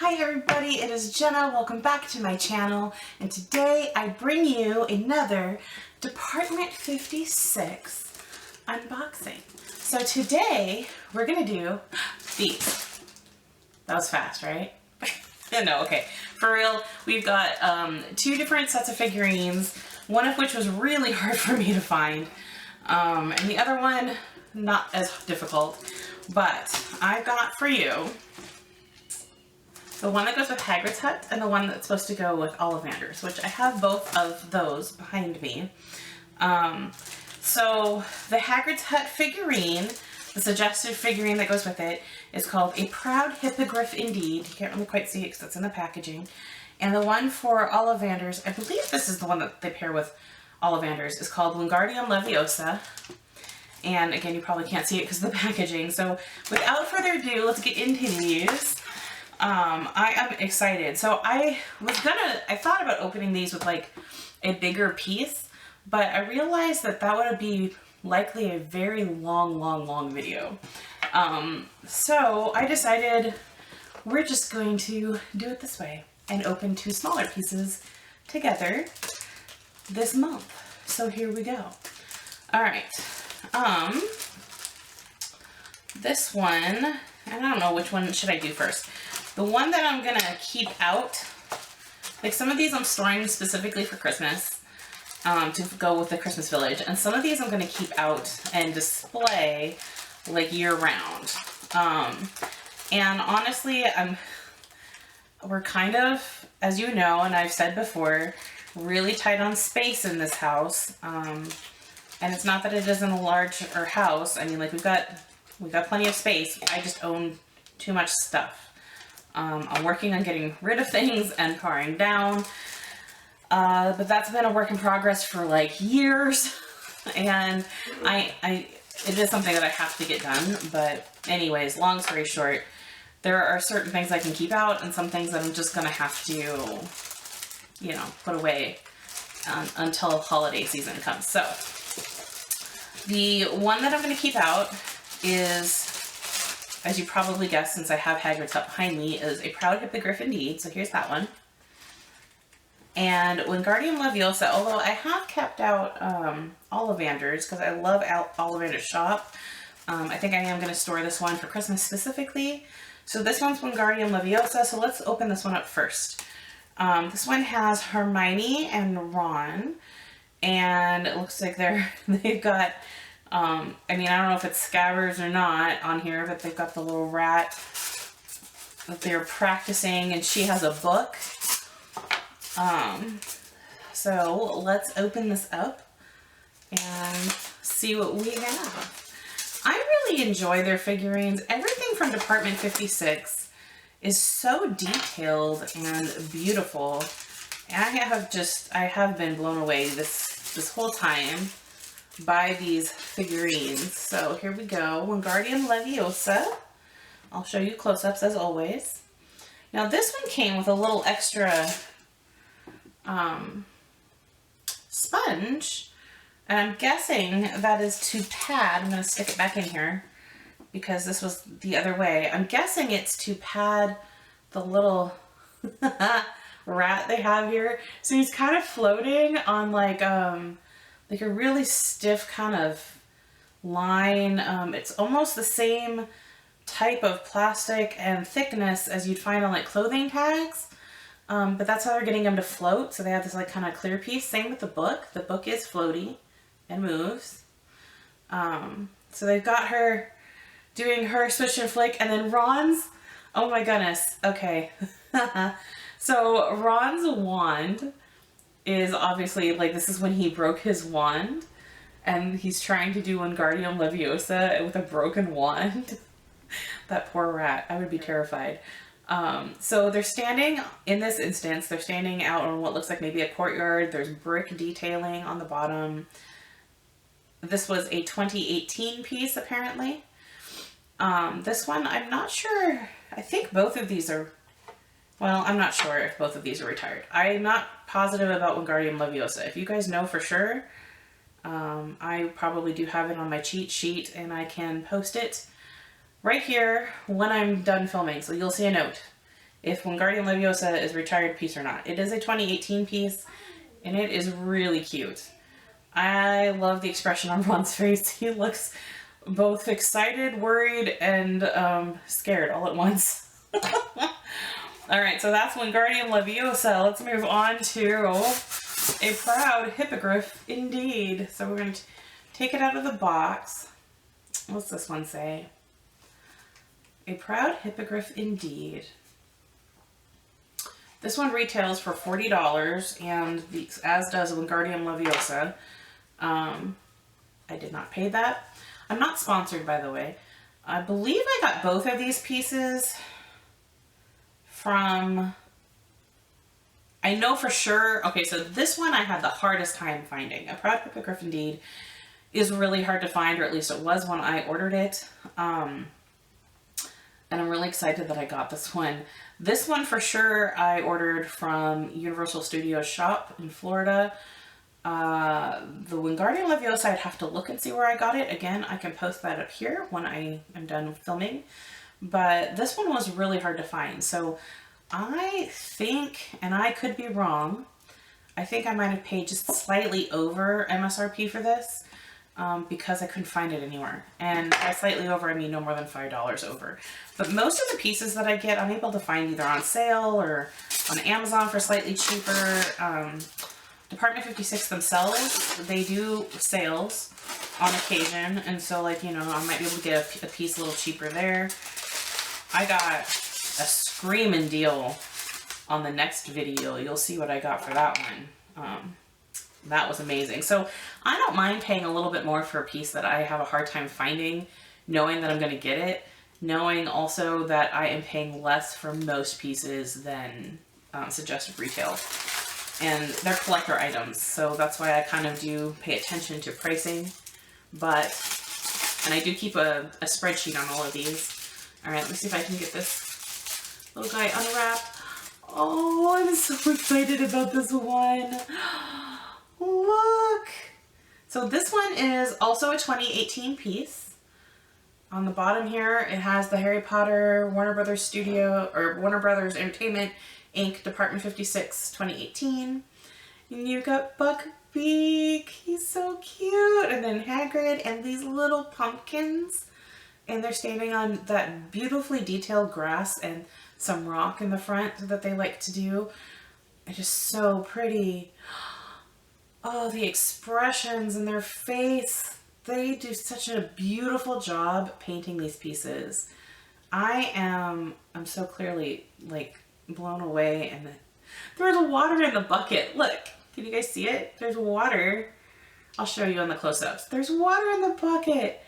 Hi everybody, it is Jenna. Welcome back to my channel, and today I bring you another Department 56 unboxing. So today we're gonna do these. That was fast, right? No, okay. For real, we've got two different sets of figurines, one of which was really hard for me to find, and the other one not as difficult. But I've got for you the one that goes with Hagrid's Hut and the one that's supposed to go with Ollivander's, which I have both of those behind me. So the Hagrid's Hut figurine, the suggested figurine that goes with it, is called A Proud Hippogriff Indeed. You can't really quite see it because it's in the packaging. And the one for Ollivander's, I believe this is the one that they pair with Ollivander's, is called Wingardium Leviosa. And again, you probably can't see it because of the packaging. So without further ado, let's get into these. I am excited. So I thought about opening these with like a bigger piece, but I realized that that would be likely a very long video. So I decided we're just going to do it this way and open two smaller pieces together this month. So here we go. All right. This one, and I don't know which one should I do first. The one that I'm gonna keep out, like some of these I'm storing specifically for Christmas, to go with the Christmas village, and some of these I'm gonna keep out and display like year round. And honestly, we're kind of, as you know, and I've said before, really tight on space in this house. And it's not that it isn't a larger house. I mean, like we've got plenty of space. I just own too much stuff. I'm working on getting rid of things and paring down, but that's been a work in progress for like years, and it is something that I have to get done. But anyways, long story short, there are certain things I can keep out and some things that I'm just gonna have to, you know, put away until holiday season comes. So the one that I'm gonna keep out is, as you probably guessed, since I have Hagrid's Hut behind me, is A Proud Hippogriff Indeed. So here's that one. And Wingardium Leviosa, although I have kept out Ollivander's because I love Ollivander's shop. I think I am going to store this one for Christmas specifically. So this one's Wingardium Leviosa, so let's open this one up first. This one has Hermione and Ron, and it looks like they've got... I mean, I don't know if it's Scabbers or not on here, but they've got the little rat that they're practicing, and she has a book. So let's open this up and see what we have. I really enjoy their figurines. Everything from Department 56 is so detailed and beautiful. And I have been blown away this whole time by these figurines. So here we go, Wingardium Leviosa. I'll show you close-ups as always. Now this one came with a little extra sponge, and I'm guessing that is to pad. I'm going to stick it back in here because this was the other way. I'm guessing it's to pad the little rat they have here. So he's kind of floating on like a really stiff kind of line. It's almost the same type of plastic and thickness as you'd find on like clothing tags, but that's how they're getting them to float. So they have this like kind of clear piece. Same with the book. The book is floaty and moves. So they've got her doing her swish and flick, and then Ron's, oh my goodness, okay. So Ron's wand is obviously, like, this is when he broke his wand, and he's trying to do Wingardium Leviosa with a broken wand. That poor rat. I would be terrified. So they're standing, in this instance, they're standing out on what looks like maybe a courtyard. There's brick detailing on the bottom. This was a 2018 piece, apparently. This one, I'm not sure. I think both of these are... Well, I'm not sure if both of these are retired. I'm not positive about Wingardium Leviosa. If you guys know for sure, I probably do have it on my cheat sheet, and I can post it right here when I'm done filming. So you'll see a note if Wingardium Leviosa is a retired piece or not. It is a 2018 piece, and it is really cute. I love the expression on Ron's face. He looks both excited, worried, and scared all at once. Alright, so that's Wingardium Leviosa. Let's move on to a proud hippogriff indeed. So we're going to take it out of the box. What's this one say? A proud hippogriff indeed. This one retails for $40, and as does Wingardium Leviosa. I did not pay that. I'm not sponsored, by the way. I believe I got both of these pieces from... I know for sure... Okay, so this one I had the hardest time finding. A proud hippogriff indeed is really hard to find, or at least it was when I ordered it. And I'm really excited that I got this one. This one for sure I ordered from Universal Studios shop in Florida. The Wingardium Leviosa, I'd have to look and see where I got it. Again, I can post that up here when I am done filming. But this one was really hard to find. So I think, and I could be wrong, I think I might have paid just slightly over MSRP for this. Because I couldn't find it anywhere. And by slightly over, I mean no more than $5 over. But most of the pieces that I get, I'm able to find either on sale or on Amazon for slightly cheaper. Department 56 themselves, they do sales on occasion. And so, like, you know, I might be able to get a piece a little cheaper there. I got a screaming deal on the next video. You'll see what I got for that one. That was amazing. So I don't mind paying a little bit more for a piece that I have a hard time finding, knowing that I'm going to get it, knowing also that I am paying less for most pieces than suggested retail. And they're collector items, so that's why I kind of do pay attention to pricing. But, and I do keep a spreadsheet on all of these. All right, let me see if I can get this little guy unwrapped. Oh, I'm so excited about this one. Look! So this one is also a 2018 piece. On the bottom here, it has the Harry Potter Warner Brothers Studio, or Warner Brothers Entertainment, Inc. Department 56, 2018. And you've got Buckbeak. He's so cute. And then Hagrid and these little pumpkins. And they're standing on that beautifully detailed grass and some rock in the front that they like to do. It's just so pretty. Oh, the expressions in their face. They do such a beautiful job painting these pieces. I'm so clearly, like, blown away. And there's water in the bucket. Look, can you guys see it? There's water. I'll show you on the close-ups. There's water in the bucket.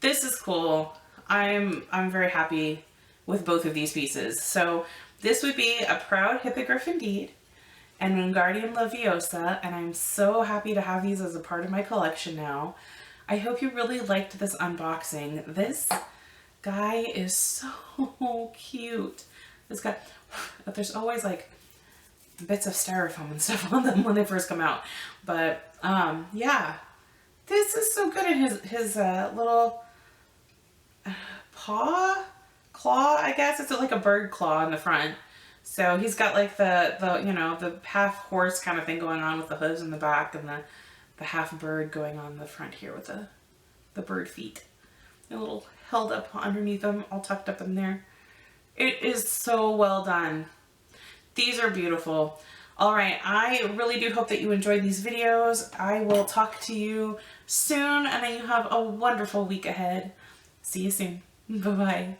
This is cool. I'm very happy with both of these pieces. So this would be a proud hippogriff indeed, and Wingardium Leviosa, and I'm so happy to have these as a part of my collection now. I hope you really liked this unboxing. This guy is so cute. This guy, there's always like bits of styrofoam and stuff on them when they first come out. But yeah, this is so good. And his little claw, I guess. It's like a bird claw in the front. So he's got like the you know, the half horse kind of thing going on with the hooves in the back, and the half bird going on the front here with the bird feet. A little held up underneath them, all tucked up in there. It is so well done. These are beautiful. All right, I really do hope that you enjoyed these videos. I will talk to you soon, and that you have a wonderful week ahead. See you soon. Bye-bye.